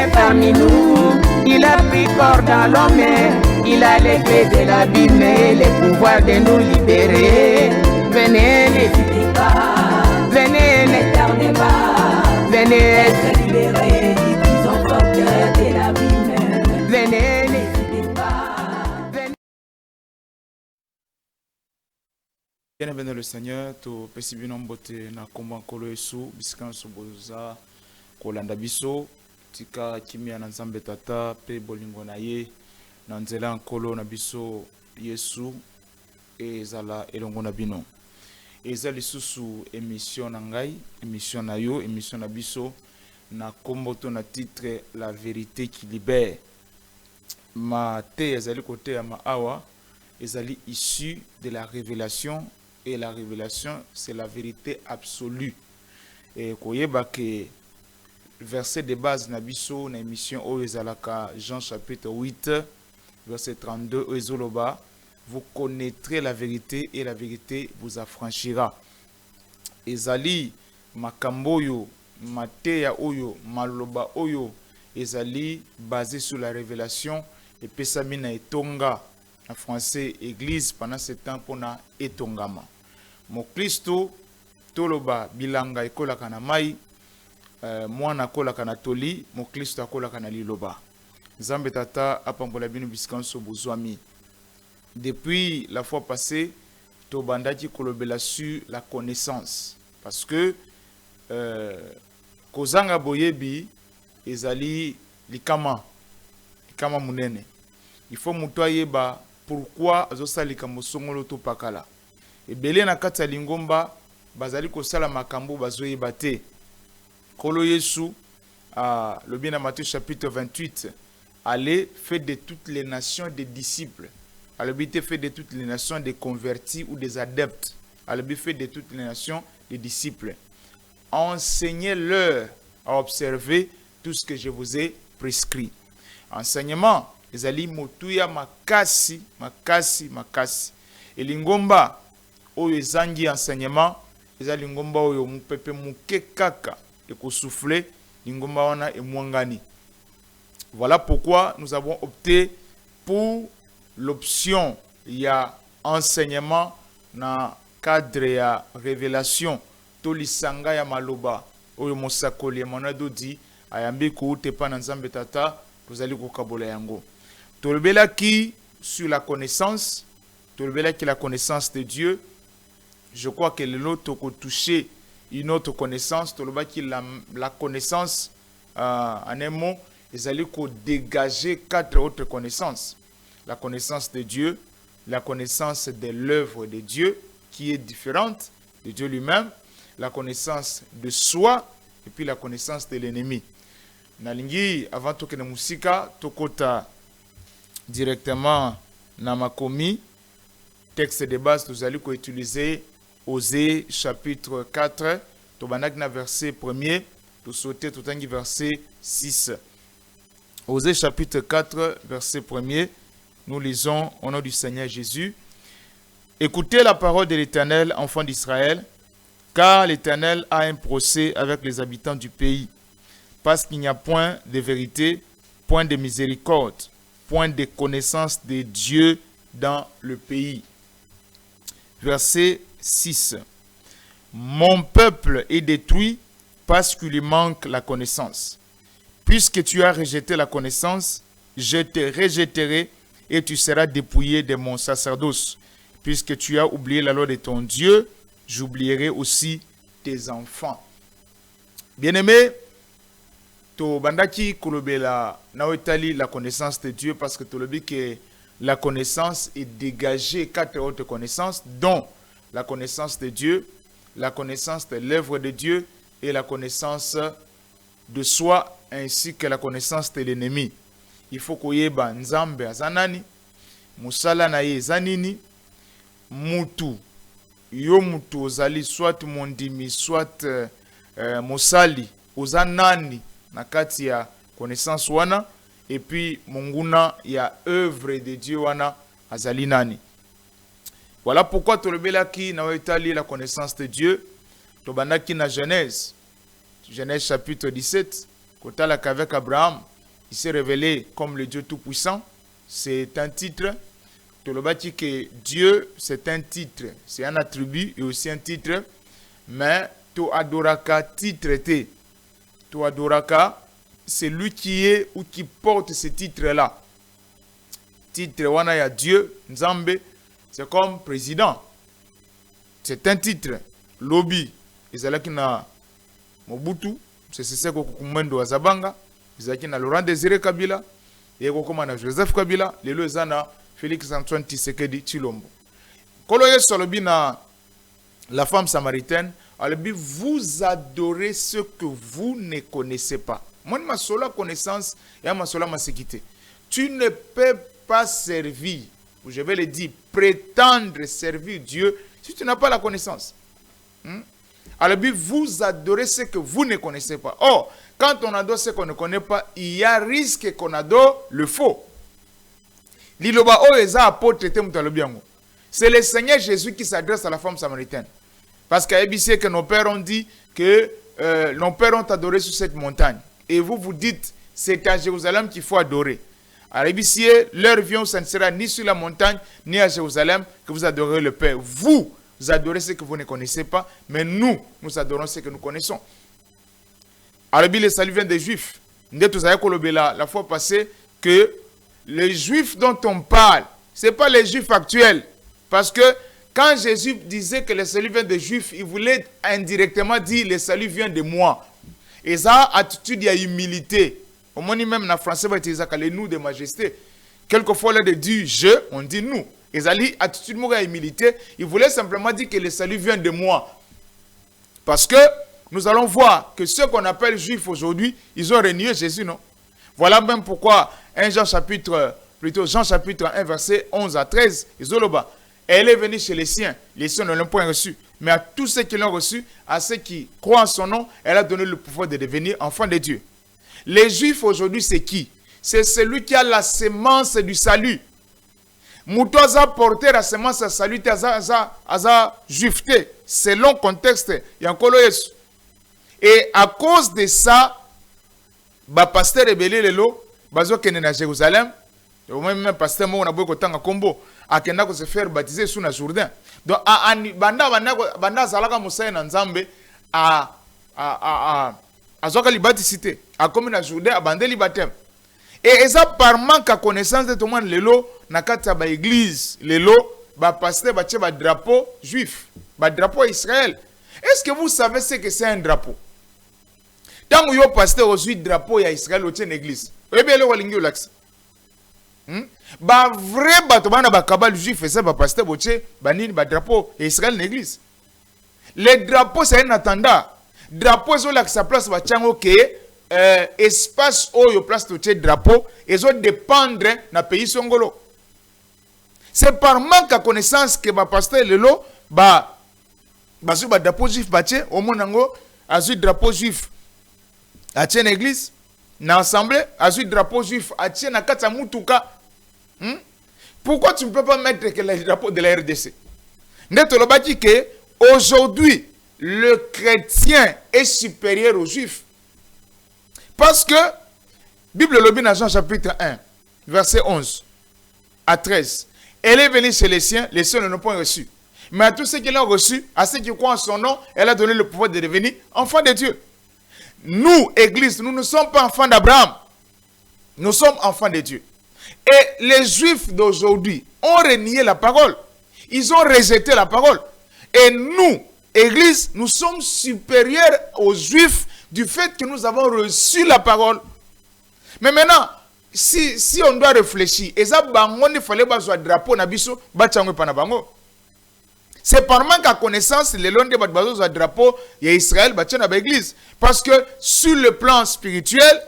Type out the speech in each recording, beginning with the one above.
est parmi nous. Il a pris corps dans l'homme. Il a les clés de l'abîme et le pouvoir de nous libérer. Venez, n'hésitez pas. Venez, ne tardez pas. Venez être libérés du prison porteur de l'abîme. Venez, n'hésitez pas. Venez. Bien le Seigneur, to pesibino mbote na komba nkolo Yesu bisika nsoboza kolanda biso tika kimia na Nzambe Tata pe bolingo na ye na nzela nkolo na biso Yesu ezala elongo na bino. Eza lisusu émission na ngai, émission na yo, émission na biso na kombo to na titre La vérité qui libère. Ma te ezali kote ya maawa ezali issu de la révélation. Et la révélation, c'est la vérité absolue. Et koyeba que verset de base nabiso na émission Oezalaka Jean chapitre 8 verset 32 Oezoloba, vous connaîtrez la vérité et la vérité vous affranchira. Ezali makambo yo mateya oyo maloba oyo ezali basé sur la révélation et pesami na etonga en français église pendant ce temps pona etongama. Mo Kristo toloba bilanga ekolaka na mai mwana akolaka na toli mo Kristo akolaka na liloba. Nzambe Tata apambola bino biskanso bozwami. Depuis la fois passée tobandaki kolobela sur la connaissance parce que kozanga boyebi ezali likama munene. Il faut muto ayeba pourquoi azosalika mosongolo to pakala. Ebele na kati ya lingomba bazali kosala makambo bazoyeba te. Kolo Yesu le bien dans Matthieu chapitre 28 allez faire de toutes les nations des disciples. Allez faire de toutes les nations des convertis ou des adeptes. Allez faire de toutes les nations des disciples. Enseignez-leur à observer tout ce que je vous ai prescrit. Enseignement ezali motuya makasi. Elingomba oyo ezangi enseignement ezali lingomba oyo mupepe muke kaka ekosouffler lingomba wana emwangani. Voilà pourquoi nous avons opté pour l'option ya enseignement na cadre ya révélation to lisanga ya maloba oyo mosakoli ya monado di ayambi kuute pa na Nzambe Tata tozali kokabola yango. Tolobela qui sur la connaissance, tolobela qui la connaissance de Dieu. Je crois que l'autre a touché une autre connaissance, tolobela qui la connaissance en un mot, ils allaient dégager 4 autres connaissances. La connaissance de Dieu, la connaissance de l'œuvre de Dieu qui est différente de Dieu lui-même, la connaissance de soi et puis la connaissance de l'ennemi. Nalingi avant tout que na musika tokota directement na makomi texte de base nous allons utiliser Osée chapitre 4 tobanak na verset 1er to sauter tout tangi verset 6. Osée chapitre 4 verset 1er nous lisons au nom du Seigneur Jésus. Écoutez la parole de l'Éternel, enfants d'Israël, car l'Éternel a un procès avec les habitants du pays, parce qu'il n'y a point de vérité, point de miséricorde, point de connaissance de Dieu dans le pays. Verset 6. Mon peuple est détruit parce qu'il lui manque la connaissance. Puisque tu as rejeté la connaissance, je te rejetterai et tu seras dépouillé de mon sacerdoce. Puisque tu as oublié la loi de ton Dieu, j'oublierai aussi tes enfants. Bien-aimés, to bandaki kolobela nawetali la connaissance de Dieu parce que to lobi que la connaissance est dégagée 4 autres connaissances dont la connaissance de Dieu, la connaissance de l'œuvre de Dieu et la connaissance de soi ainsi que la connaissance de l'ennemi. Il faut koyeba nzambe azanani musala na ye zanini mutu yo mutu ozali soit mondimi soit mosali ozanani na kati ya connaissance wana et puis monguna ya œuvre de Dieu wana azali nani. Voilà pourquoi tolobelaki na wetali la connaissance de Dieu tobandaki na Genèse chapitre 17 kotala qu'avec Abraham il s'est révélé comme le Dieu Tout-Puissant. C'est un titre. Tolobati que Dieu, c'est un titre. C'est un attribut et aussi un titre. Mais to adoraka titre te. To adoraka, c'est lui qui est ou qui porte ce titre-là. Titre wana ya Dieu, Nzambe, c'est comme président. C'est un titre. Lobby, Izalaki na Mobutu, c'est ce que Kumendo Azabanga, Izalaki na Laurent Désiré Kabila, et na Joseph Kabila, les Lozana, Félix Antoine Tshisekedi Tshilombo. Koloye Solobi na la femme samaritaine, Alobi, vous adorez ce que vous ne connaissez pas. Moi, ma seule connaissance et ma seule sécurité. Tu ne peux pas servir, ou je vais le dire, prétendre servir Dieu si tu n'as pas la connaissance. Alors, vous adorez ce que vous ne connaissez pas. Or, quand on adore ce qu'on ne connaît pas, il y a risque qu'on adore le faux. Liloba o eza apôtre c'est le Seigneur Jésus qui s'adresse à la femme samaritaine. Parce qu'à ABC, que nos pères ont dit que nos pères ont adoré sur cette montagne. Et vous vous dites, c'est à Jérusalem qu'il faut adorer. À l'ébicier, l'heure vient où ça ne sera ni sur la montagne, ni à Jérusalem que vous adorez le Père. Vous adorez ce que vous ne connaissez pas, mais nous adorons ce que nous connaissons. À l'ébicier, le salut vient des Juifs. La fois passée, que les Juifs dont on parle, ce n'est pas les Juifs actuels. Parce que quand Jésus disait que le salut vient des Juifs, il voulait indirectement dire le salut vient de moi. Et ça, attitude, il y a humilité. Au moins, même en français, on va utiliser le nous de majesté. Quelquefois, là, de dire je, on dit nous. Et ça, attitude, il y a humilité. Il voulait simplement dire que le salut vient de moi. Parce que nous allons voir que ceux qu'on appelle juifs aujourd'hui, ils ont renié Jésus, non? Voilà même pourquoi Jean chapitre 1, verset 11 à 13, ils ont le bas. Elle est venue chez les siens ne l'ont point reçu. Mais à tous ceux qui l'ont reçu, à ceux qui croient en son nom, elle a donné le pouvoir de devenir enfants de Dieu. Les Juifs aujourd'hui, c'est qui? C'est celui qui a la semence du salut. Moutoza porter la semence du salut, aza juifté, selon le contexte. Et à cause de ça, le pasteur rebelle lelo, bazo kene na Jérusalem, même pasteur mo na boy ko tanga kombo, akenda ko se faire baptiser sous na Jourdain. Donc banda zalaka musaya na Nzambe azoka libatisité a comme na Jourdain abandé li baptême. Et ça par manque de connaissance de tout le monde lelo na kati ba église lelo ba pasteur ba tie ba drapeau juif, ba drapeau Israël. Est-ce que vous savez ce que c'est un drapeau? Tant que vous pasteur aujourd'hui drapeau ya Israël au tien église. Et bien le walingi olax. Ba vrai bato bana ba kabal juif et ça ba pasteur boche banini ba drapeau Israël l'église. Le drapeau c'est un attendant. Drapeau zo la sa place ba chango ke espace oyo place to drapeau et zo dépendre na pays songolo. C'est par manque de connaissance que ba pasteur lelo ba sur ba drapeau juif bache au monango azu drapeau juif a tien église na assemblée azu drapeau juif a tien na kata mutuka. Pourquoi tu ne peux pas mettre que le drapeau de la RDC? Netolobaki dit que aujourd'hui le chrétien est supérieur aux juifs. Parce que Bible lobby dans Jean chapitre 1 verset 11 à 13. Elle est venue chez les siens ne l'ont pas reçu. Mais à tous ceux qui l'ont reçu, à ceux qui croient en son nom, elle a donné le pouvoir de devenir enfants de Dieu. Nous, Église, nous ne sommes pas enfants d'Abraham. Nous sommes enfants de Dieu. Et les Juifs d'aujourd'hui ont renié la parole. Ils ont rejeté la parole. Et nous, Église, nous sommes supérieurs aux Juifs du fait que nous avons reçu la parole. Mais maintenant, si on doit réfléchir, il fallait que drapeau nabiso c'est par manque de connaissance les longs de drapeau et Israël l'église. Parce que sur le plan spirituel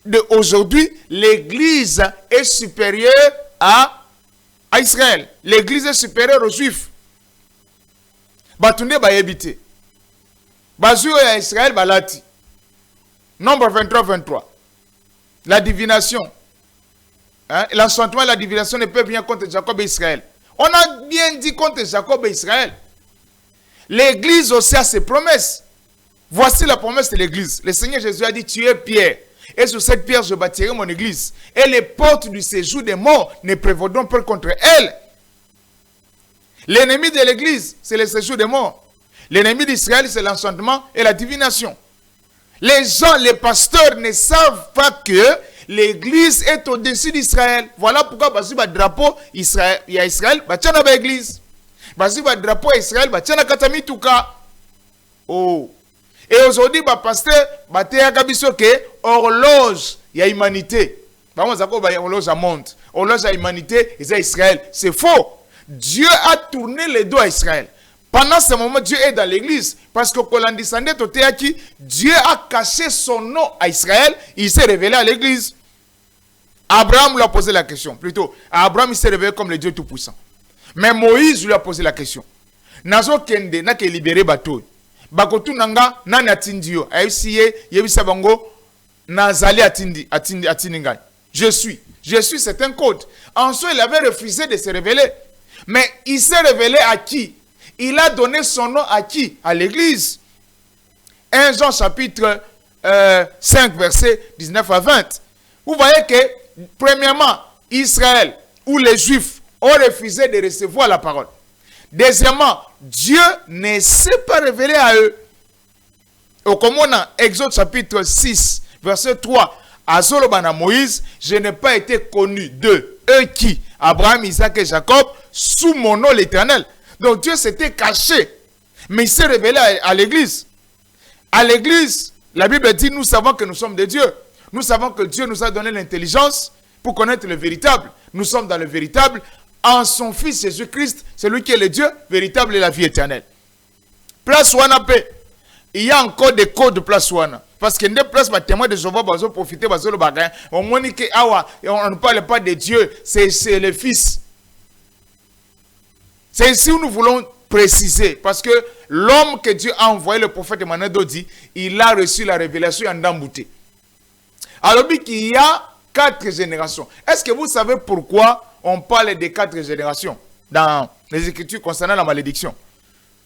d'aujourd'hui, l'église est supérieure à Israël. L'église est supérieure aux Juifs. Batunde ba yebite. Bazuo ya Israël balati. Nombre 23. La divination. L'enchantement et la divination ne peuvent rien contre Jacob et Israël. On a bien dit contre Jacob et Israël. L'église aussi a ses promesses. Voici la promesse de l'église. Le Seigneur Jésus a dit, tu es Pierre. et sur cette pierre je bâtirai mon église. Et les portes du séjour des morts ne prévaudront pas contre elle. L'ennemi de l'église, c'est le séjour des morts. L'ennemi d'Israël, c'est l'enchantement et la divination. Les gens, les pasteurs ne savent pas que l'église est au-dessus d'Israël. Voilà pourquoi, parce que le drapeau Israël, il y a Israël, il y a l'église. Parce que le drapeau Israël, il y a Katami Touka. Oh. Et aujourd'hui, le pasteur, il y a horloge, il y a humanité. Horloge à monde. Horloge à humanité, il y a Israël. C'est faux. Dieu a tourné les dos à Israël. Pendant ce moment, Dieu est dans l'église. Parce que quand on descendait au théâtre, Dieu a caché son nom à Israël. Il s'est révélé à l'église. Abraham lui a posé la question. Plutôt, Abraham il s'est révélé comme le Dieu Tout-Puissant. Mais Moïse lui a posé la question. Nazo kende na ke libéré bateau. Bakotu nanga nani atindio. Aïsiye yebisa bango nazali atindi ngai. Je suis, c'est un code. En soi, il avait refusé de se révéler. Mais il s'est révélé à qui? Il a donné son nom à qui? À l'église. 1 Jean chapitre 5 verset 19 à 20. Vous voyez que, premièrement, Israël ou les Juifs ont refusé de recevoir la parole. Deuxièmement, Dieu ne s'est pas révélé à eux. Au commandant, Exode chapitre 6 verset 3. À Solobana Moïse, je n'ai pas été connu d'eux. Eux qui? Abraham, Isaac et Jacob, sous mon nom l'Éternel. Donc Dieu s'était caché. Mais il s'est révélé à l'église. À l'église, la Bible dit, nous savons que nous sommes de Dieu. Nous savons que Dieu nous a donné l'intelligence pour connaître le véritable. Nous sommes dans le véritable en son Fils Jésus-Christ, celui qui est le Dieu véritable et la vie éternelle. Place Wana paix. Il y a encore des codes de place Wana. Parce que des places, témoins de Jéhovah, ils ont profité, on ne parle pas de Dieu, c'est le Fils. C'est ici où nous voulons préciser. Parce que l'homme que Dieu a envoyé, le prophète Emmanuel dit, il a reçu la révélation en Dambouté. Alors qu'il y a 4 générations. Est-ce que vous savez pourquoi on parle des 4 générations dans les Écritures concernant la malédiction?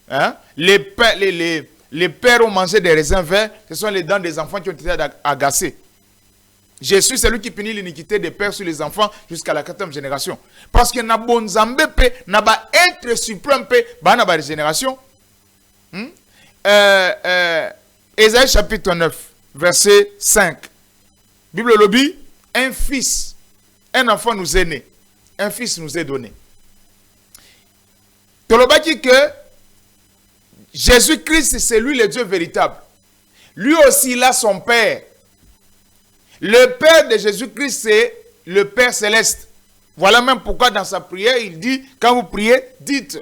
Hein? Les pères ont mangé des raisins verts, ce sont les dents des enfants qui ont été agacées. Jésus, c'est lui qui punit l'iniquité des pères sur les enfants jusqu'à la 4e génération. Parce que n'a bon zambé pe, n'a pas être suprême pe, bah n'a pas de génération. Ésaïe chapitre 9, verset 5. Bible lobby, un fils, un enfant nous est né, un fils nous est donné. Toloba dit que Jésus-Christ, c'est lui le Dieu véritable. Lui aussi, il a son Père. Le Père de Jésus-Christ, c'est le Père céleste. Voilà même pourquoi dans sa prière, il dit, quand vous priez, dites.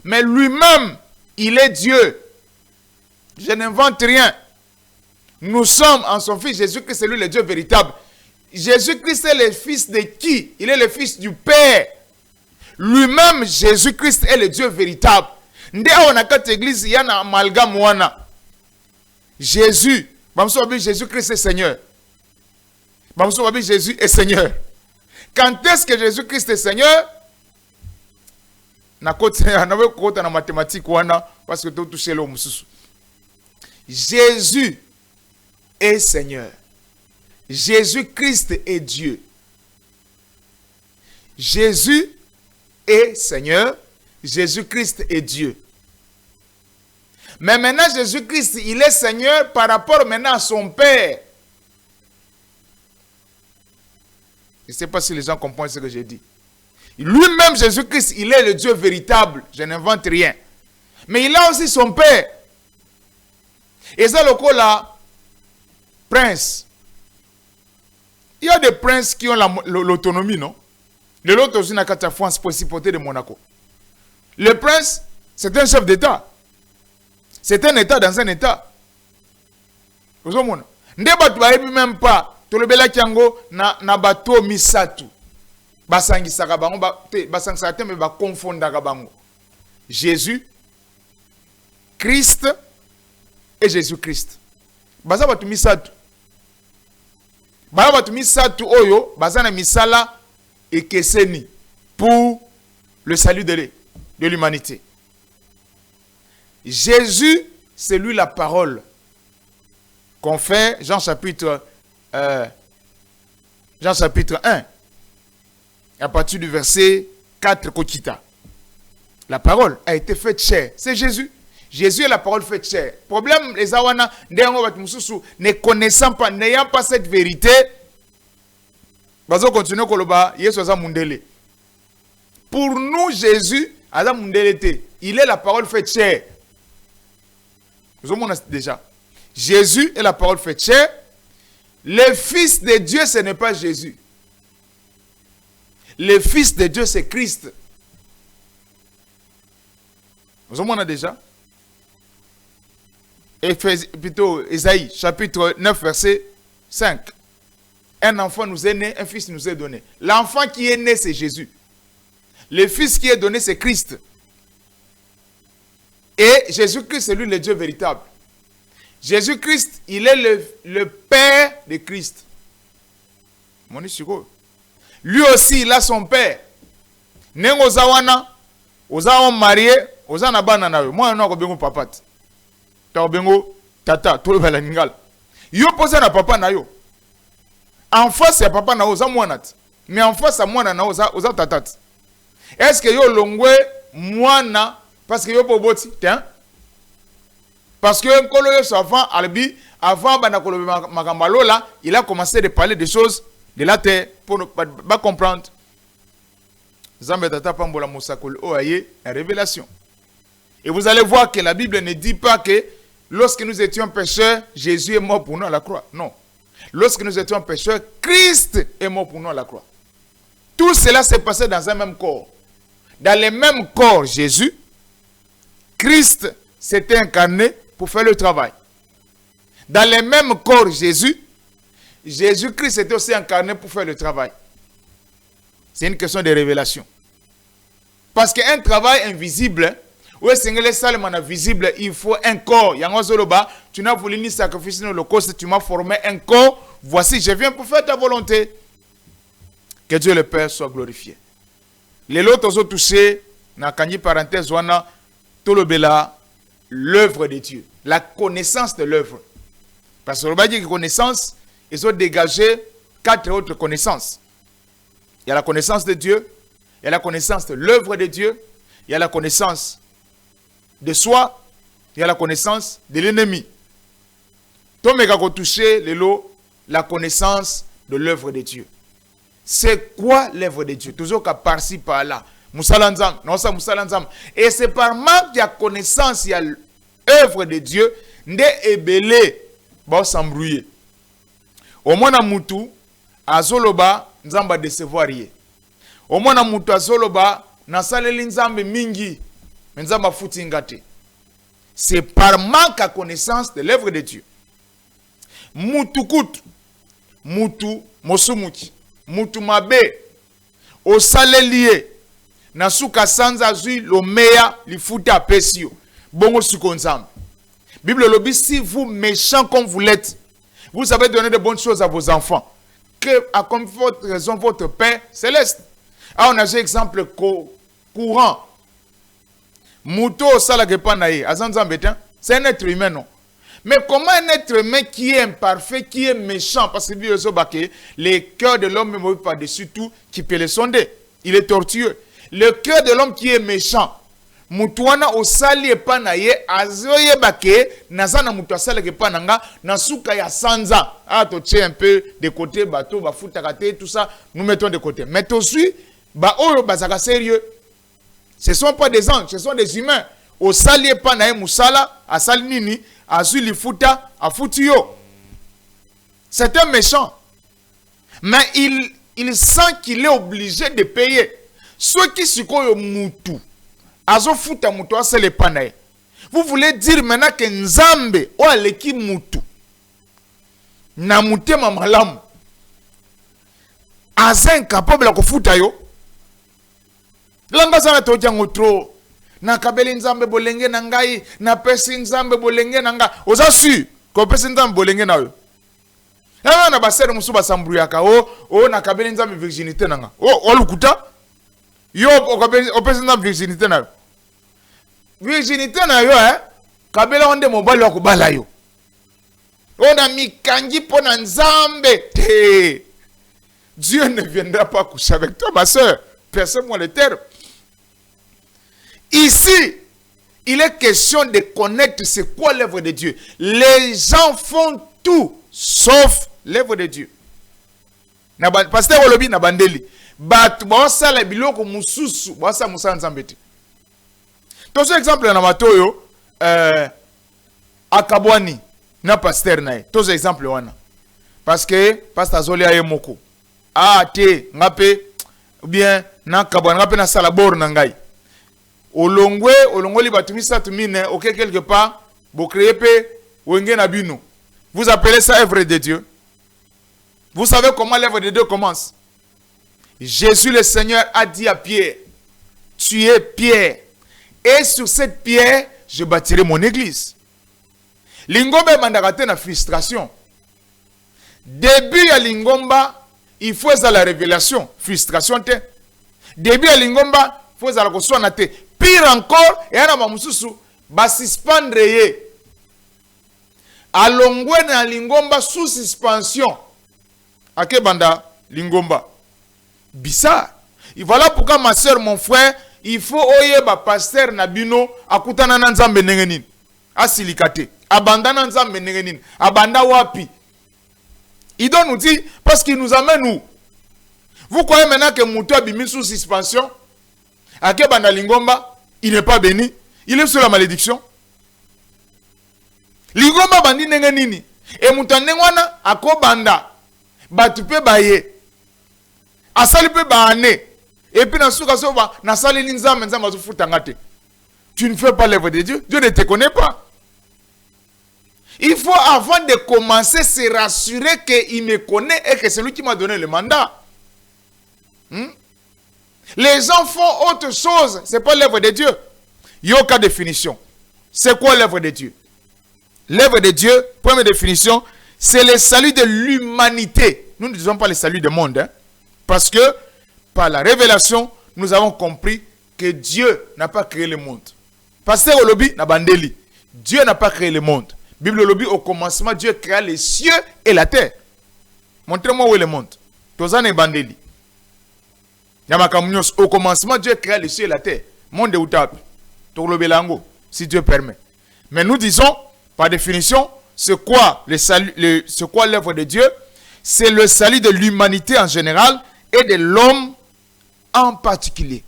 Mais lui-même, il est Dieu. Je n'invente rien. Nous sommes en son Fils. Jésus-Christ, c'est lui le Dieu véritable. Jésus-Christ est le Fils de qui? Il est le Fils du Père. Lui-même, Jésus-Christ est le Dieu véritable. Ndé on a 4 églises, il y a un amalgame wana. Jésus, Jésus-Christ est Seigneur. Jésus est Seigneur. Quand est-ce que Jésus-Christ est Seigneur? Na côté na mathématique wana parce que tout touché l'homme. Jésus est Seigneur. Jésus-Christ est Dieu. Jésus est Seigneur. Jésus-Christ est Dieu. Mais maintenant, Jésus-Christ, il est Seigneur par rapport maintenant à son Père. Je ne sais pas si les gens comprennent ce que j'ai dit. Lui-même, Jésus-Christ, il est le Dieu véritable. Je n'invente rien. Mais il a aussi son Père. Et ça, le coup là, prince. Il y a des princes qui ont l'autonomie, non? De l'autre aussi, n'a qu'à France, principauté de Monaco. Le prince, c'est un chef d'État. C'est un État dans un État. Vous comprenez? Même pas. Tolobela kiango na bato misatu. Basangi sakabango basang sakate me ba konfonda kabango. Jésus, Christ et Jésus-Christ. Basa bato misatu. Basa bato misatu oyo basana misala ekeseni pour le salut de l'humanité. Jésus, c'est lui la parole qu'on fait, Jean chapitre Jean chapitre 1, à partir du verset 4, Kokita. La parole a été faite chair. C'est Jésus. Jésus est la parole faite chair. Problème, les awana, ne connaissant pas, n'ayant pas cette vérité, bazo continue koloba, Yesu aza mundele. Pour nous, Jésus, aza mundele te. Il est la parole faite chair. Vous avez déjà. Jésus est la parole faite chair. Le Fils de Dieu, ce n'est pas Jésus. Le Fils de Dieu, c'est Christ. Vous avez déjà. Plutôt, Ésaïe, chapitre 9, verset 5. Un enfant nous est né, un fils nous est donné. L'enfant qui est né, c'est Jésus. Le fils qui est donné, c'est Christ. Et Jésus-Christ, c'est lui le Dieu véritable. Jésus-Christ, il est le Père de Christ. Lui aussi, il a son Père. Nengo zawana, ozawa marié, ozana bana nawe. Moi, non, ko papa. Ta bengo tata, tout le bala ningal. Yo pose na papa na yo. En face ya papa na oza mwanat. Mais en face à mwana na oza tatat. Est-ce que yo longwe mwana parce que yo poboti, tiens? Parce que nkolo yo savant albi avant bana kolo makambalo là, il a commencé de parler des choses de la terre pour ne pas comprendre. Zambe tata pambola musakol oaye la révélation. Et vous allez voir que la Bible ne dit pas que lorsque nous étions pécheurs, Jésus est mort pour nous à la croix. Non. Lorsque nous étions pécheurs, Christ est mort pour nous à la croix. Tout cela s'est passé dans un même corps. Dans le même corps, Jésus, Christ s'était incarné pour faire le travail. Dans le même corps, Jésus-Christ s'était aussi incarné pour faire le travail. C'est une question de révélation. Parce qu'un travail invisible, oui, c'est les salles visible, il faut un corps. Tu n'as voulu ni sacrifice ni holocauste, tu m'as formé un corps. Voici, je viens pour faire ta volonté. Que Dieu le Père soit glorifié. Les autres ont touché, dans la parenthèse, l'œuvre de Dieu. La connaissance de l'œuvre. Parce que le dit que connaissance, ils ont dégagé 4 autres connaissances. Il y a la connaissance de Dieu, il y a la connaissance de l'œuvre de Dieu, il y a la connaissance de soi, il y a la connaissance de l'ennemi. Tout le monde a touché la connaissance de l'œuvre de Dieu. C'est quoi l'œuvre de Dieu? Toujours qu'à par-ci, par-là. Moussalanzam, non ça Moussalanzam. Et c'est par manque de connaissance, il y a l'œuvre de Dieu, nde ebele, ba s'embrouiller. Au moins na mutu, azoloba, nzamba décevoir yé. Au moins na mutu azoloba, na saleli nzambe mingi, nzamba futi ngate. C'est par manque de connaissance de l'œuvre de Dieu. Mutu kutu, mutu mosumuki, mutu mabe, o saleliye, na suka sanza zui lomeya li futa pesio. Bongo sukonzam. Bible le dit, si vous méchants comme vous l'êtes, vous savez donner de bonnes choses à vos enfants. Que à comme votre raison votre Père céleste. Ah, on a un exemple courant. Mouto salagepanaye, azanzambetin, c'est un être humain, non? Mais comment un être humain qui est imparfait, qui est méchant, parce que le cœur de l'homme est mauvais par-dessus tout, qui peut le sonder. Il est tortueux. Le cœur de l'homme qui est méchant, mutuana osali epanaye azoye bake nazana mutu asala kepananga na suka ya sanza. Ah, to tient un peu de côté bateau ba futakate tout ça, nous mettons de côté. Mais tout suite ba oro bazaka sérieux. Ce sont pas des anges, ce sont des humains. Osali epanaye musala asali nini azui li futa afuti yo. C'est un méchant. Mais il sent qu'il est obligé de payer. Ceux qui sikoyo mutu azo futa mutu asele panaye. Vous voulez dire maintenant que Nzambe o aleki mutu na mutema malamu aza incapable de kufuta yo. Langa sana to jango tro na kabeli Nzambe bolenge na ngai na pesi Nzambe bolenge na nga oza su ko pesi Nzambe bolenge na yo. Ewa na basere musuba sambruyaka o na kabeli Nzambe virginité na nga o lukuta yo opesi Nzambe virginité na yo. Virginité na yo kabela onde mobali wa kubala yo. On a mis kangi pour Nzambe. Dieu ne viendra pas coucher avec toi, ma soeur. Personne-moi le terme. Ici, il est question de connaître c'est quoi l'œuvre de Dieu. Les gens font tout sauf l'œuvre de Dieu. Pasteur Olobi na bandeli. Bat bosala biloko mususu, bosa musala Nzambe te. Tout ce exemple na matoyo akabwani na pasteur nae. Tout ce exemple wana. Parce que pasteur Zoli aye moko. Ah te ngape ou bien na kabwani ngape na sala bor na ngai. Olongoli batumisa tumine ok quelque part bo créer pe wenge na bino. Vous appelez ça œuvre de Dieu? Vous savez comment l'œuvre de Dieu commence? Jésus le Seigneur a dit à Pierre, tu es Pierre, et sur cette pierre, je bâtirai mon église. Lingomba mandakate na frustration. Début à Lingomba, il faut la révélation. Frustration te. Début à Lingomba, il faut la console te. Pire encore, et à Mamususu, ba suspendre ye. Alongwe na Lingomba sous suspension. Ake banda Lingomba. Bizarre. Et voilà pourquoi ma soeur, mon frère, il faut oye ba pasteur Nabino akutana na Nzambe nengenin. Asilikate. Abandana Nzambe nengenin. Abanda wapi. Il doit nous dire parce qu'il nous amène où. Vous croyez maintenant que Moutou a mis sous suspension? Ake banda Lingomba, il n'est pas béni. Il est sous la malédiction. Lingomba bandi nengenini. Et Moutou nengwana ako banda. Batupe baye. Asali pe baane. Et puis, tu ne fais pas l'œuvre de Dieu. Dieu ne te connaît pas. Il faut, avant de commencer, se rassurer qu'il me connaît et que c'est lui qui m'a donné le mandat. Les gens font autre chose. Ce n'est pas l'œuvre de Dieu. Yoka définition. C'est quoi l'œuvre de Dieu? L'œuvre de Dieu, première définition, c'est le salut de l'humanité. Nous ne disons pas le salut du monde. Hein? Parce que, par la révélation, nous avons compris que Dieu n'a pas créé le monde. Pasteur Olobi n'a bandeli. Dieu n'a pas créé le monde. Bible Olobi, au commencement, Dieu créa les cieux et la terre. Montrez-moi où est le monde. Tozane bandeli. Au commencement, Dieu créa les cieux et la terre. Monde de Outap. Tolobelango, si Dieu permet. Mais nous disons, par définition, c'est quoi l'œuvre de Dieu? C'est le salut de l'humanité en général et de l'homme en particulier.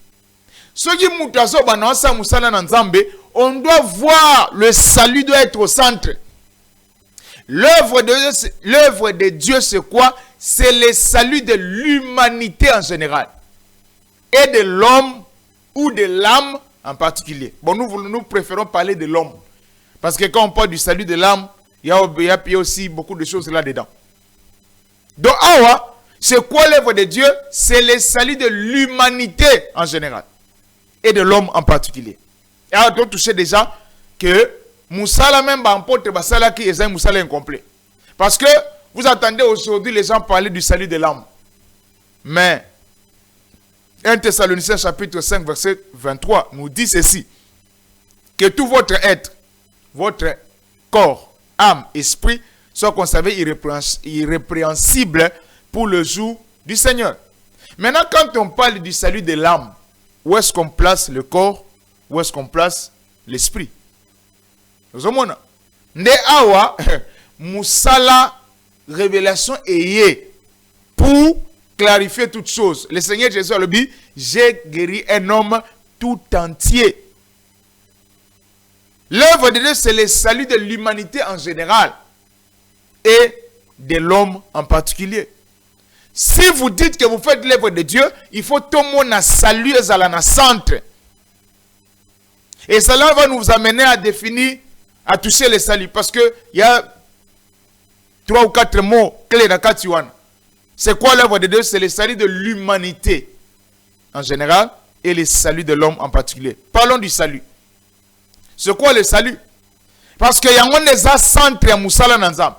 On doit voir le salut doit être au centre. L'œuvre de Dieu, c'est quoi? C'est le salut de l'humanité en général et de l'homme ou de l'âme en particulier. Bon, nous préférons parler de l'homme parce que quand on parle du salut de l'âme, il y a aussi beaucoup de choses là-dedans. Donc, c'est quoi l'œuvre de Dieu? C'est le salut de l'humanité en général et de l'homme en particulier. Et alors, on touche déjà que Moussala même emporte Basala qui est un Moussala incomplet. Parce que vous attendez aujourd'hui les gens parler du salut de l'âme. Mais 1 Thessaloniciens chapitre 5 verset 23 nous dit ceci. Que tout votre être, votre corps, âme, esprit soit conservé irrépréhensible pour le jour du Seigneur. Maintenant, quand on parle du salut de l'âme, où est-ce qu'on place le corps? Où est-ce qu'on place l'esprit? Nous avons ne awa musala révélation est pour clarifier toutes choses. Le Seigneur Jésus a dit, j'ai guéri un homme tout entier. L'œuvre de Dieu, c'est le salut de l'humanité en général et de l'homme en particulier. Si vous dites que vous faites l'œuvre de Dieu, il faut tout le monde saluer à centre. Et cela va nous amener à définir, à toucher le salut. Parce qu'il y a 3 ou 4 mots clés dans Katiwan. C'est quoi l'œuvre de Dieu? C'est le salut de l'humanité en général et le salut de l'homme en particulier. Parlons du salut. C'est quoi le salut? Parce qu'il y a un centre à Moussala Nanzam.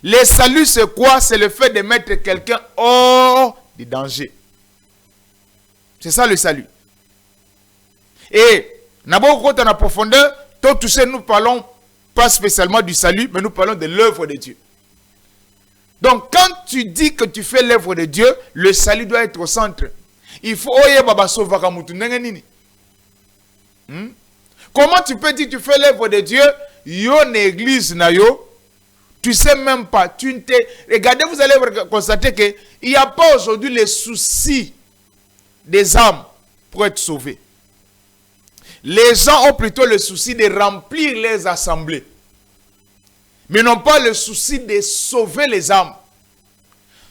Le salut, c'est quoi? C'est le fait de mettre quelqu'un hors du danger. C'est ça le salut. Et, en profondeur, nous parlons pas spécialement du salut, mais nous parlons de l'œuvre de Dieu. Donc, quand tu dis que tu fais l'œuvre de Dieu, le salut doit être au centre. Il faut... Comment tu peux dire que tu fais l'œuvre de Dieu? Yo n'église na yo. Tu sais même pas. Regardez, vous allez constater qu'il n'y a pas aujourd'hui les soucis des âmes pour être sauvés. Les gens ont plutôt le souci de remplir les assemblées. Mais n'ont pas le souci de sauver les âmes.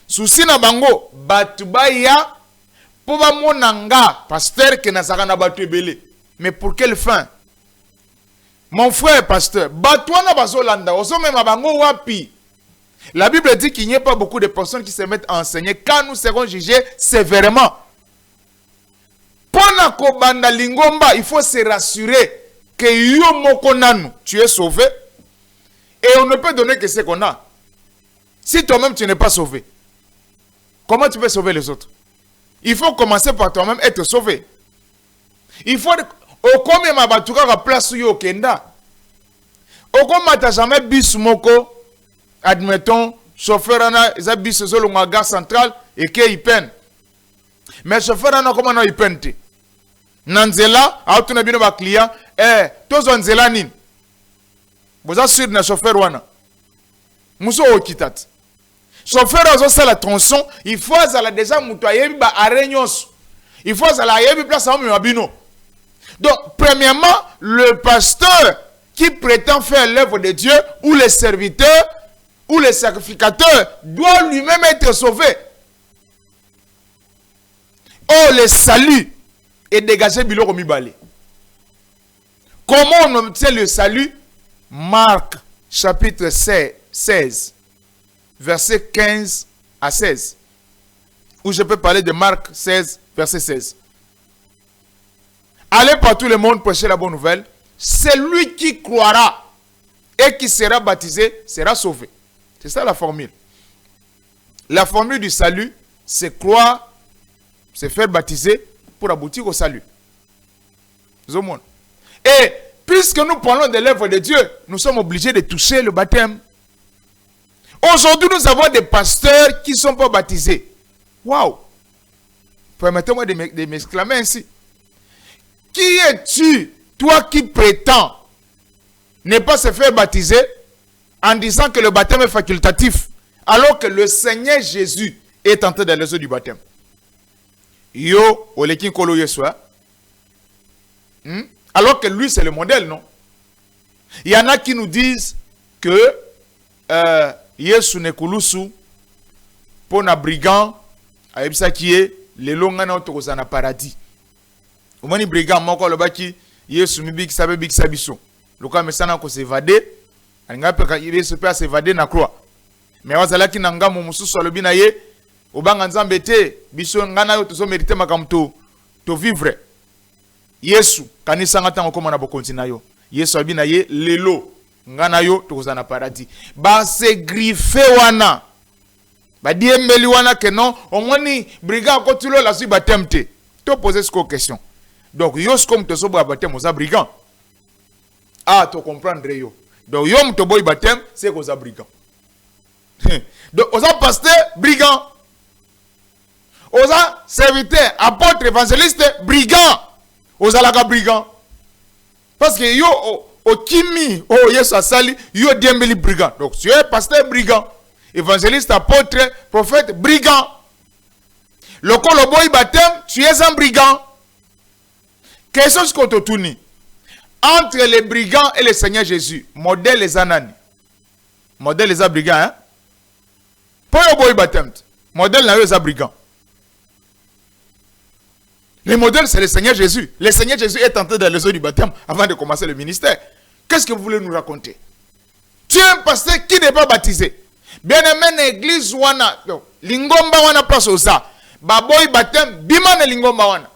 Souci na bango, batubaya, pour monanga, pasteur qui n'a pas battu belé. Mais pour quelle fin? Mon frère pasteur, batouana bazolanda, oso même bango wapi. La Bible dit qu'il n'y a pas beaucoup de personnes qui se mettent à enseigner quand nous serons jugés sévèrement. Pendant kobanda lingomba, il faut se rassurer que yo mokonanu, tu es sauvé. Et on ne peut donner que ce qu'on a. Si toi-même tu n'es pas sauvé, comment tu peux sauver les autres? Il faut commencer par toi-même être sauvé. Il faut... Au combien ma batuka la place où yo kenda? Au combien t'as jamais bis moko? Admettons, chauffeur ana, ils bis solo ma gare centrale et que il peine. Mais chauffeur ana comment non il peine te? Nanzela, a tu n'as ba client, tous on zela nin. Vous assurez na chauffeur wana. Muso okitat. Chauffeur ozo sala tronçon, il faut azala déjà mutoyer ba arenyos. Il faut azala yebi place à mabino. Donc, premièrement, le pasteur qui prétend faire l'œuvre de Dieu, ou les serviteurs, ou les sacrificateurs, doit lui-même être sauvé. Oh, le salut est dégagé biloko mibale. Comment on obtient le salut? Marc, chapitre 16, verset 15 à 16. Ou je peux parler de Marc 16, verset 16. Allez par tout le monde prêcher la bonne nouvelle. Celui qui croira et qui sera baptisé sera sauvé. C'est ça la formule. La formule du salut, c'est croire, c'est faire baptiser pour aboutir au salut. Et puisque nous parlons de l'œuvre de Dieu, nous sommes obligés de toucher le baptême. Aujourd'hui, nous avons des pasteurs qui ne sont pas baptisés. Waouh! Permettez-moi de m'exclamer ainsi. Qui es-tu, toi qui prétends ne pas se faire baptiser en disant que le baptême est facultatif, alors que le Seigneur Jésus est en train de les eaux du baptême? Yo, olekin kolo yeswa. Alors que lui, c'est le modèle, non? Il y en a qui nous disent que Yesu ne kulusu pour na brigand, aïbsa qui est le longa na autorizana paradis. Au moins, les brigands, moi, le baki, Yesu mibik sabe bik sabiso. Le cas, mais ça n'a qu'à s'évader. Il se peut s'évader na croix. Mais wazala ki nanga mumusu sur le binaye, au bang nzambete, biso ngana yo tozo mérité makamto, to vivre. Yesu, kanisa ngata ngokoma na bokontina yo. Yesu abinaye lelo, ngana yo toza na paradis. Ba se griffe wana. Ba diembeli wana que non, au moins ni brigand kotulo la sui batemte. To poser cette question. Donc, yo comme te sobo baptême aux brigand. Ah, tu comprendre yo. Donc, yo te boy baptême, c'est aux brigand. Donc, aux pasteur, brigand. Aux serviteur, apôtre, évangéliste, brigand. Aux alaka brigand. Parce que yo, au kimi, oh yes, sali, yo diembeli brigand. Donc, tu es pasteur, brigand. Évangéliste, apôtre, prophète, brigand. Le boy baptême, tu es un brigand. Question qu'on te tourne. Entre les brigands et le Seigneur Jésus, modèle les anani. Modèle les brigands, hein? Pour le boy baptême, modèle les brigands. Le modèle, c'est le Seigneur Jésus. Le Seigneur Jésus est entré dans les eaux du baptême avant de commencer le ministère. Qu'est-ce que vous voulez nous raconter? Tu es un pasteur qui n'est pas baptisé. Bien aimé, l'église wana, lingomba wana place au ça. Baboy baptême, bimane lingomba wana.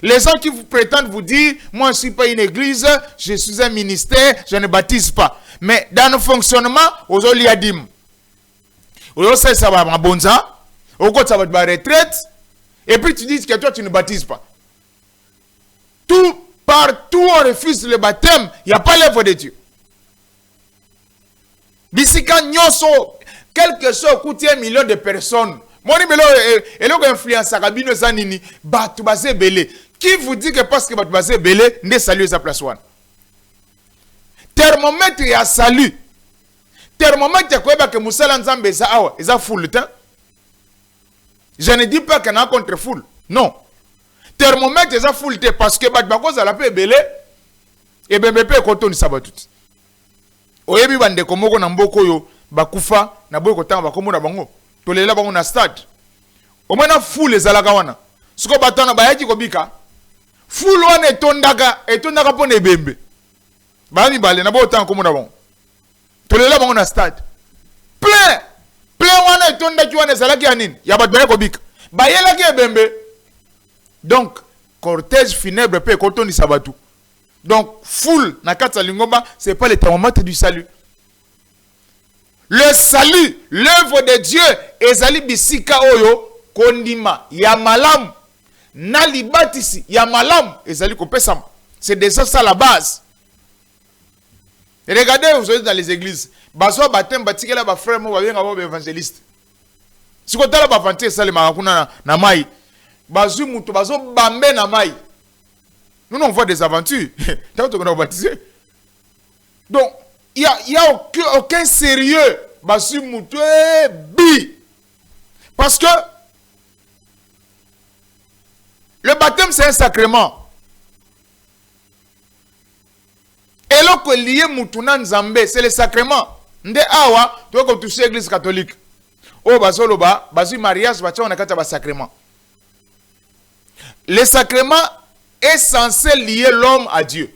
Les gens qui vous prétendent vous dire, moi je ne suis pas une église, je suis un ministère, je ne baptise pas. Mais dans le fonctionnement, aux oliadim, aux ça va ma bonza, au côté ça va te retraite, et puis tu dis que toi tu ne baptises pas. Partout on refuse le baptême, il n'y a pas l'œuvre de Dieu. bisika nyoso quelque chose coûte 1 million de personnes. Moni belo eloko influence akabino za nini batu baze belé. Qui vous dit que parce que batu baze belé ne salut sa place one. Thermomètre ya salut. Thermomètre ko ba que musala nzambe za awa eza full temps. Je ne dis pas qu'on a contre full. Non. Thermomètre eza full temps parce que batu bakoza la pe belé et bembepe kotoni sabatut. Oyebi bande komoko na mboko yo bakufa na boye kotanga bakomo na bango tolela bango na stade omena full ezalaka wana siko batana bayaki kobika full wana etondaka pona ebembe bami bale na boye kotanga komo na bango tolela bango na stade plein wana etondaki wana ezalaki ya nini ya bato baye kobika bayelaki ebembe donc cortège funèbre pe kotondisa bato. Donc, foule, na kata lingomba, c'est pas le thermomètre du salut. Le salut, l'œuvre de Dieu, ezali bisika oyo, kondima, ya malam, nali batisi, ya malam, ezali kopesam. C'est déjà ça la base. Et regardez aujourd'hui dans les églises, baso batem batike la ba frère mo ba bien ba évangéliste. Si ko tala ba vanter ça le marakuna na mai, bazu mutu bazo bambe na mai. Nous, on voit des aventures. Tant qu'on a baptisé. Donc, il n'y a aucun sérieux. Parce que le baptême, c'est un sacrement. Et là, que lié Moutounan Nzambé, c'est le sacrement. Nde awa, tu vois, comme tu sais, l'église catholique. Oh, basoloba, basu mariage, on a un sacrement. Le sacrement est censé lier l'homme à Dieu.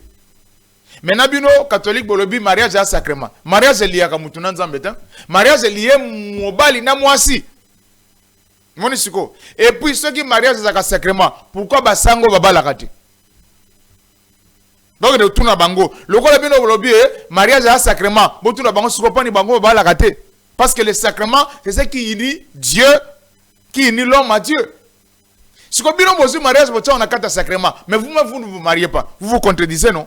Mais Nabino catholique bolobi mariage est un sacrement. Mariage est lié à Kamutuna Nzambe. Mariage est lié mobali na mwasi. Monisiko. Et puis ceux qui mariage est un sacrement. Pourquoi basango baba la kati? Donc de tuna bango. Le ko bino bolobi mariage est un sacrement. Bo tuna bango siko pani bango baba la kati. Parce que le sacrement c'est ce qui unit Dieu, qui unit l'homme à Dieu. Si vous avez un mariage, vous avez un sacrement. Mais vous ne vous mariez pas. Vous vous contredisez, non?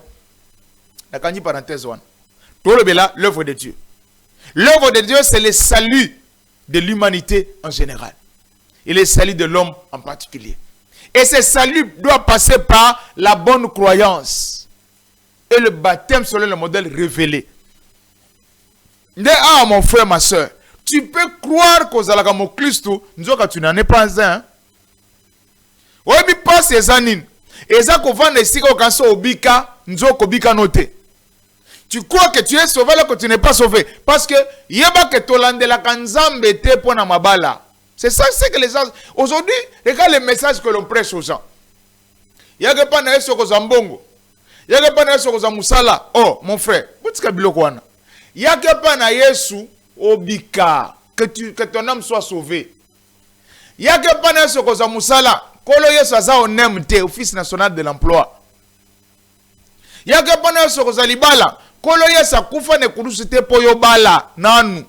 La parenthèse. L'œuvre de Dieu. L'œuvre de Dieu, c'est le salut de l'humanité en général. Et le salut de l'homme en particulier. Et ce salut doit passer par la bonne croyance. Et le baptême selon le modèle révélé. Mon frère, ma soeur, tu peux croire qu'aux alagamo Christo, tu n'en es pas un. Oui, mais pas ces anines. Et ça, qu'on va essayer quand ça obika, nzoko bika noté. Tu crois que tu es sauvé là que tu n'es pas sauvé. Parce que, yeba que tolande la kanzambe te pona mabala. C'est ça, c'est que les gens. Aujourd'hui, regarde les messages que l'on prêche aux gens. Y'a pas na yeso kozambongo. Y'a pas na yeso kozamusala. Oh, mon frère, butika biloko wana. Y'a pas na yesu obika. Que ton âme soit sauvée. Y'a pas na yeso kozamusala. Kolo Yesu aza onemte office national de l'emploi. Yaka pana Yesu kozalibala. Kolo Yesu akufa ne kurusite poyo bala nanu.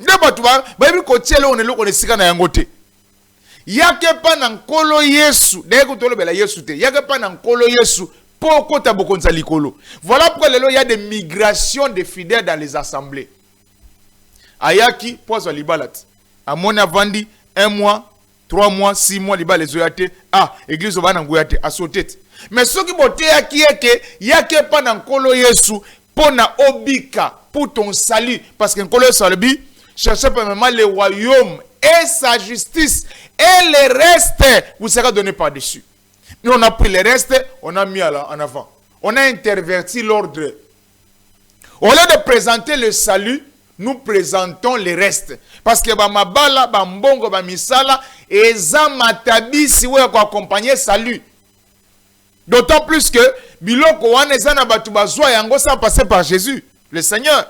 Ndeba tuba baby ko tielo on eloko ne sika na yangote. Yaka pana nkolo Yesu, deko tolo bela Yesu te. Yaka pana nkolo Yesu poko tabokonza likolo. Voilà pourquoi lelo il y a des migrations de fidèles dans les assemblées. Ayaki pozo libalat. Amona vandi 1 mois 3 mois, 6 mois, les oyaté. Ah, église va n'angoyate, à sauter. Mais ce qui botte à qui est que, y'a pas n'ankolo Yesu, pour na obika, pour ton salut. Parce qu'un kolo salbi, cherchez premièrement le royaume et sa justice. Et le reste, vous serez donné par-dessus. Nous, on a pris le reste, on a mis en avant. On a interverti l'ordre. Au lieu de présenter le salut, nous présentons le reste. Parce que mabala, mbongo, misala, et za matabi si vous accompagner salut. D'autant plus que biloko wane za na batu bazwa yango ça passer par Jésus, le Seigneur.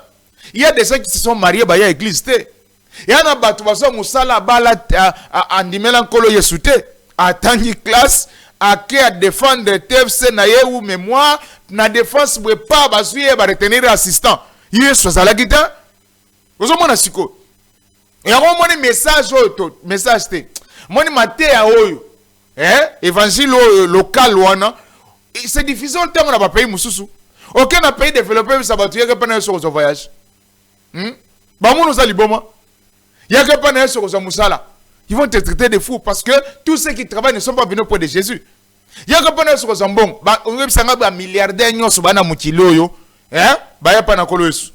Il y a des gens qui se sont mariés ba ya église te. Il y a na batu bazwa musala bala andimela nkolo Yesu te. Atangi classe à défendre TFC na ye ou mémoire na défense bwe pas bazwa ba retenir assistant. Yesu za la guitare. Vous avez mon siko. Et on a message message te. Moni matéa oyo. Évangile local wana. C'est difficile en termes de pays mususu. Aucun pays développé ça va tuer que pendant ce voyage. Bamoun nous a liboma. Il y a que pas de sur Moussala. Ils vont te traiter de fous parce que tous ceux qui travaillent ne sont pas venus auprès de Jésus. Il y a que pas de sur Zambon. On veut savoir un milliardaire qui est un mutiloyo. Hein? Bah, il n'y a pas de colosse.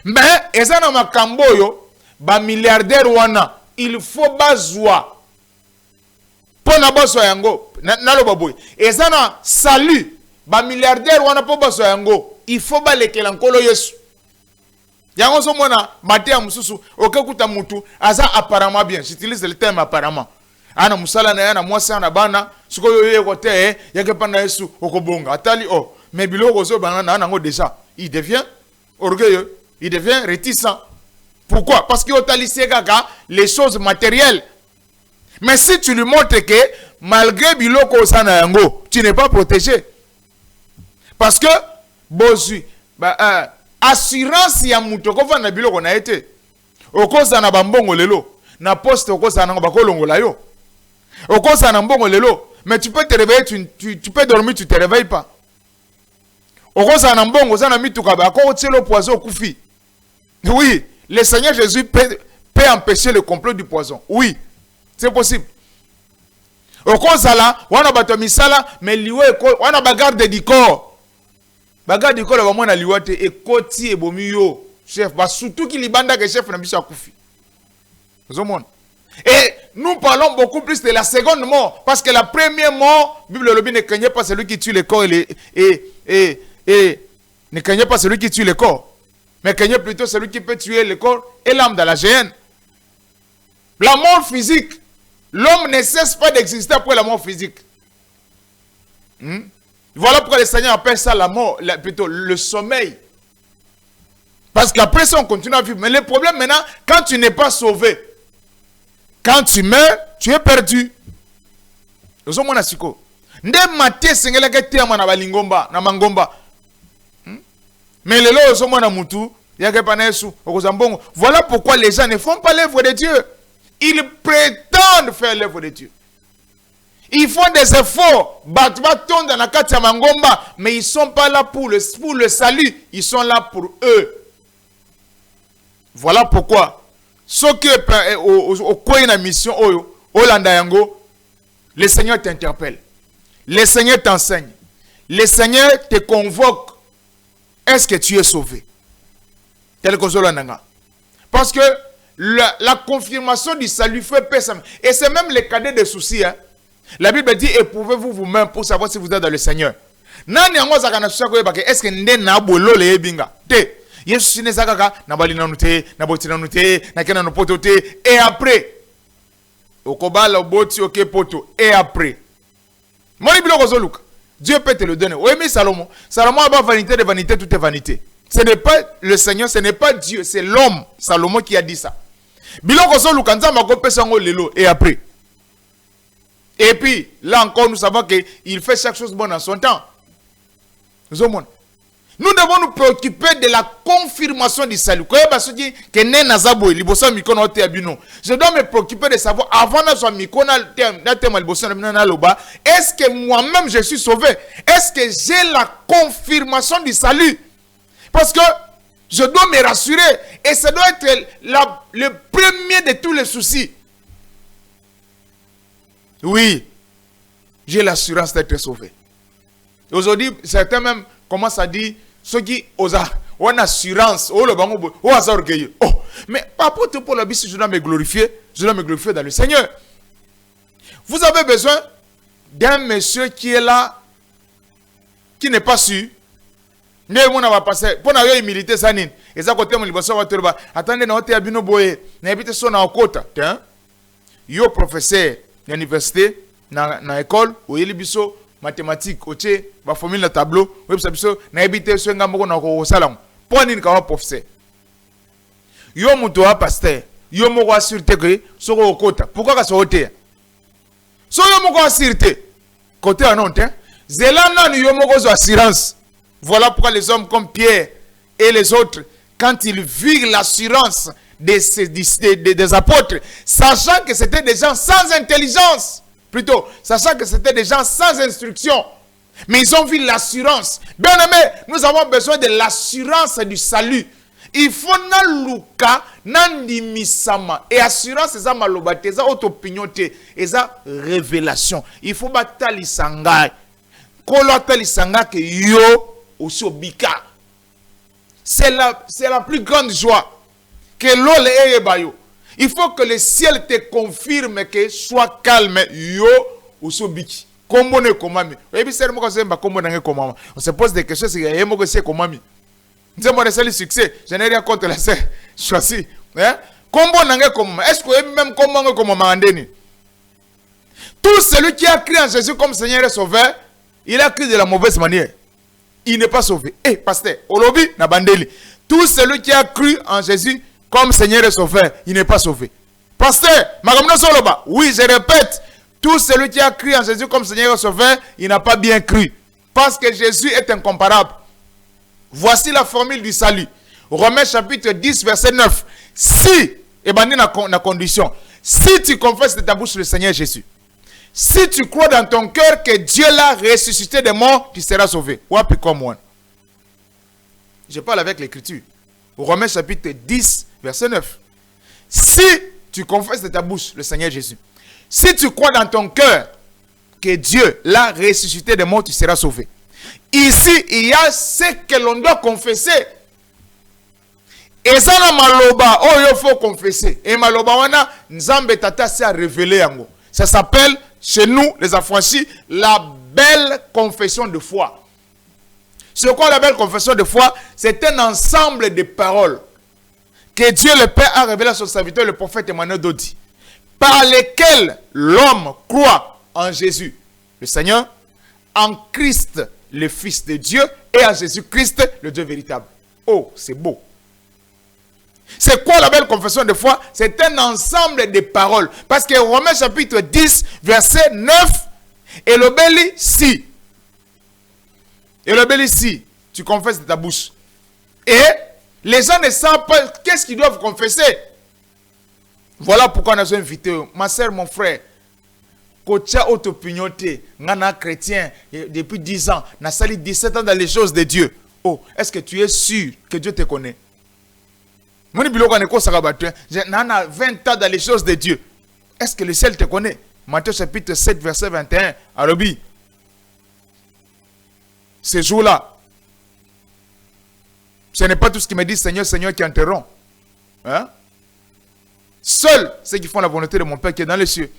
Mais, et ça, dans ma camboyo, bah, milliardaire wana, il faut bazoua. Pour na bazo yango, na lo baboy. Et ça, na salut, bah, milliardaire wana pour bazo yango, il faut ba lekel en kolo yesu. Yango so mona maté ya mususu okakuta mutu aza apparemment bien. J'utilise le terme apparemment. Ana musala na yana mwasi ana bana siko yo kote yake pana Yesu okobonga. Atali oh mais biloko zo bana na ngo déjà. Il devient orgueilleux, il devient réticent. Pourquoi? Parce qu'il otalisi kaka les choses matérielles. Mais si tu lui montres que malgré biloko sana yango, tu n'es pas protégé. Parce que bozu assurance ya mutu ko na biloko na ete okoza na bambongo lelo na poste okoza na bakolongola yo okoza na mbongo lelo mais tu peux te réveiller tu peux dormir tu te réveilles pas okoza na mbongo za na mituka ba ko tielo poison kufi. Oui, le Seigneur Jésus peut empêcher le complot du poison. Oui, c'est possible. Okoza la wana bato misala mais liwe ko wana bagarde du corps. Bagarde du corps va mona liwate et koti e bomiyo chef ba surtout qui libanda que chef na biso akufi. Vous monde. Et nous parlons beaucoup plus de la seconde mort parce que la première mort, Bible le ne craignait pas celui qui tue le corps et ne craignait pas celui qui tue le corps, mais craignait plutôt celui qui peut tuer le corps et l'âme dans la géhenne. La mort physique, l'homme ne cesse pas d'exister après la mort physique. Voilà pourquoi le Seigneur appelle ça la mort, plutôt le sommeil. Parce qu'après ça, on continue à vivre. Mais le problème maintenant, quand tu n'es pas sauvé, quand tu meurs, tu es perdu. Mais voilà pourquoi les gens ne font pas l'œuvre de Dieu. Ils prétendent faire l'œuvre de Dieu. Ils font des efforts, mais ils ne sont pas là pour le salut, ils sont là pour eux. Voilà pourquoi, ce qui est au coin de la mission, le Seigneur t'interpelle, le Seigneur t'enseigne, le Seigneur te convoque. Est-ce que tu es sauvé? Parce que la confirmation du salut fait paix. Et c'est même le cadet des soucis. Hein. La Bible dit, éprouvez-vous vous-même pour savoir si vous êtes dans le Seigneur. Est-ce que na bolo le ebinga? Yesu ne zakaka na bali nanute na boti nanute na kena no poto te et après okobala boti oke poto et après moni biloko zoluka Dieu peut te le donner. Oui mais Salomon a pas vanité de vanité, tout est vanité. Ce n'est pas le Seigneur, ce n'est pas Dieu, c'est l'homme Salomon qui a dit ça. Biloko zoluka nzamba ko pesa ngo lelo et après. Et puis là encore nous savons que il fait chaque chose bonne en son temps. Nous devons nous préoccuper de la confirmation du salut. Je dois me préoccuper de savoir, avant est-ce que moi-même je suis sauvé? Est-ce que j'ai la confirmation du salut? Parce que je dois me rassurer. Et ça doit être le premier de tous les soucis. Oui, j'ai l'assurance d'être sauvé. Aujourd'hui, certains même commencent à dire ceux qui ont une assurance, mais pas pour la vie, je dois me glorifier dans le Seigneur. Vous avez besoin d'un monsieur qui est là, qui n'est pas sûr. Pour la humilité, ça n'est pas côté attendez, yo professeur d'université, na école, ou biso mathématiques, oche, ba formule na tableau, ou biso na ebité so ngambo na ko salam. Pour nini ka professeur. Yo muto wa pasteur, yo moko assurité que so ko kota. Pourquoi ka so hote? So yo moko assurité. Côté anonte, zelana ni yo moko zo assurance. Voilà pourquoi les hommes comme Pierre et les autres, quand ils virent l'assurance des apôtres, sachant que c'était des gens sans intelligence, plutôt, sachant que c'était des gens sans instruction, mais ils ont vu l'assurance. Bien aimé, nous avons besoin de l'assurance du salut. Il faut na luka nandimisama et assurance eza maloba te eza auto opinion te eza révélation. Il faut batali sangai. Kolo atali sanga que yo aussi obika. C'est la plus grande joie que l'ole eye bayo. Il faut que le ciel te confirme que sois calme yo aussi obiki. Kombo ne komami. Ebi seri moko zemba kombo nange komama. On se pose des questions si yemo que c'est komami. Nous avons le succès. Je n'ai rien contre la sœur. Choisis. Kombo nange komama. Est-ce que même kombo nange komama andeni? Tout celui qui a cru en Jésus comme Seigneur et Sauveur, il a cru de la mauvaise manière. Il n'est pas sauvé. Eh, pasteur, Olobi na bandeli. Tout celui qui a cru en Jésus comme Seigneur et Sauveur, il n'est pas sauvé. Pasteur, magamno soloba. Oui, je répète. Tout celui qui a cru en Jésus comme Seigneur et Sauveur, il n'a pas bien cru. Parce que Jésus est incomparable. Voici la formule du salut. Romains chapitre 10, verset 9. Si, et ben na condition, si tu confesses de ta bouche le Seigneur Jésus, si tu crois dans ton cœur que Dieu l'a ressuscité des morts, tu seras sauvé. Wapi comme moi. Je parle avec l'écriture. Romains chapitre 10, verset 9. Si tu confesses de ta bouche le Seigneur Jésus, si tu crois dans ton cœur que Dieu l'a ressuscité des morts, tu seras sauvé. Ici, il y a ce que l'on doit confesser. Et ça, na maloba, oh, il faut confesser. Et maloba, wana, nzambe tata s'est révélé yango. Ça s'appelle, chez nous, les affranchis, la belle confession de foi. Ce qu'on la belle confession de foi, c'est un ensemble de paroles que Dieu le Père a révélé à son serviteur, le prophète Emmanuel Dodi, par lesquelles l'homme croit en Jésus, le Seigneur, en Christ, le Fils de Dieu, et en Jésus-Christ, le Dieu véritable. Oh, c'est beau. C'est quoi la belle confession de foi? C'est un ensemble de paroles. Parce que Romains chapitre 10, verset 9, et le béli si. Et le béli si. Tu confesses de ta bouche. Et les gens ne savent pas qu'est-ce qu'ils doivent confesser. Voilà pourquoi on a invité ma soeur, mon frère. Kocha autopignoté, ngana chrétien depuis 10 ans, n'a sali 17 ans dans les choses de Dieu. Oh, est-ce que tu es sûr que Dieu te connaît? Moni biloko neko sakabatwe, nana 20 ans dans les choses de Dieu. Est-ce que le ciel te connaît? Matthieu chapitre 7 verset 21 à Robi. Ce jour-là, ce n'est pas tout ce qui me dit Seigneur, Seigneur qui entreront. Hein? Seuls ceux qui font la volonté de mon Père qui est dans les cieux.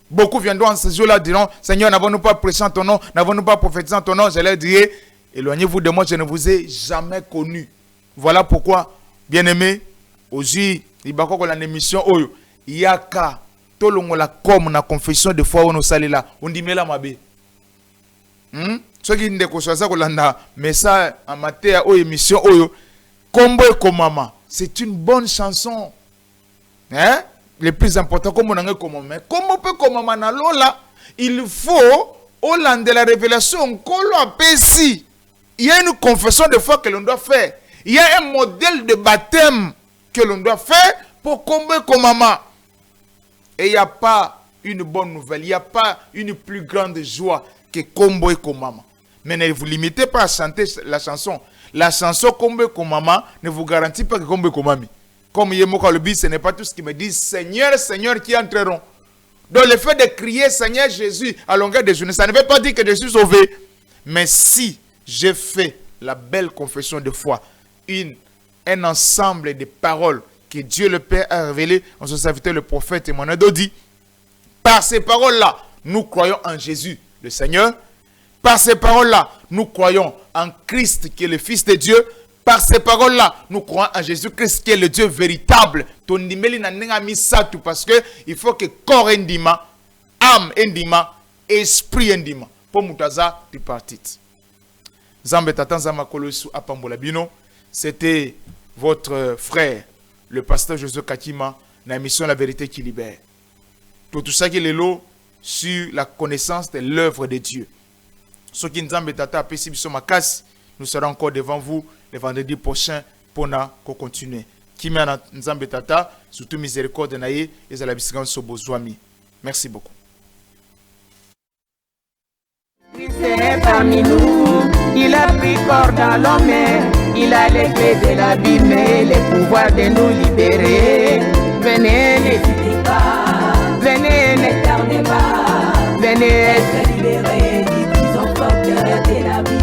Beaucoup viendront en ce jour-là, diront, Seigneur, n'avons-nous pas prêché en ton nom, n'avons-nous pas prophétisé en ton nom? Je leur dirai, éloignez-vous de moi, je ne vous ai jamais connu. Voilà pourquoi, bien-aimés, aujourd'hui, il y a une émission, il y a qu'à, tout le monde comme la confession de foi, on nous salue là, on dit, mais là, ma bé. Ceux qui ne connaissent pas, mais ça, en matière d'émission, Kombo et Komama, c'est une bonne chanson. Hein? Le plus important, comme on a comme mais comment peut comme là, il faut au land de la révélation il y a une confession de foi que l'on doit faire. Il y a un modèle de baptême que l'on doit faire pour combattre comme maman. Et il n'y a pas une bonne nouvelle, il n'y a pas une plus grande joie que combo et comme maman. Mais ne vous limitez pas à chanter la chanson. La chanson combo et comme maman ne vous garantit pas que combo et comme mamie. Comme Yemoka le dit, ce n'est pas tout ce qui me dit Seigneur, Seigneur qui entreront. Donc le fait de crier Seigneur Jésus à longueur de journée, ça ne veut pas dire que je suis sauvé. Mais si j'ai fait la belle confession de foi, un ensemble de paroles que Dieu le Père a révélées en son serviteur le prophète Emmanuel Dodi, par ces paroles-là, nous croyons en Jésus le Seigneur. Par ces paroles-là, nous croyons en Christ qui est le Fils de Dieu. Par ces paroles-là, nous croyons en Jésus-Christ qui est le Dieu véritable. Parce que il faut que corps endima, âme endima, esprit endima. Pour Moutaza, tu partis. Zambe Tatanzama Kolosu Apambola Bino, c'était votre frère, le pasteur Joseph Kakima, dans la mission La Vérité qui libère. Tout ça qui est là sur la connaissance de l'œuvre de Dieu. Ce qui nous a tata nous serons encore devant vous le vendredi prochain pour continuer. Qui m'a nzambe tata surtout miséricorde naïe et la bisigane sobozwami. Merci beaucoup. Christ est parmi nous, il a pris corps dans l'homme, il a les clés de l'abîme et les pouvoirs de nous libérer. Venez, n'hésitez pas, venez, n'éternez pas, venez être libérés, disons forteresse de la vie.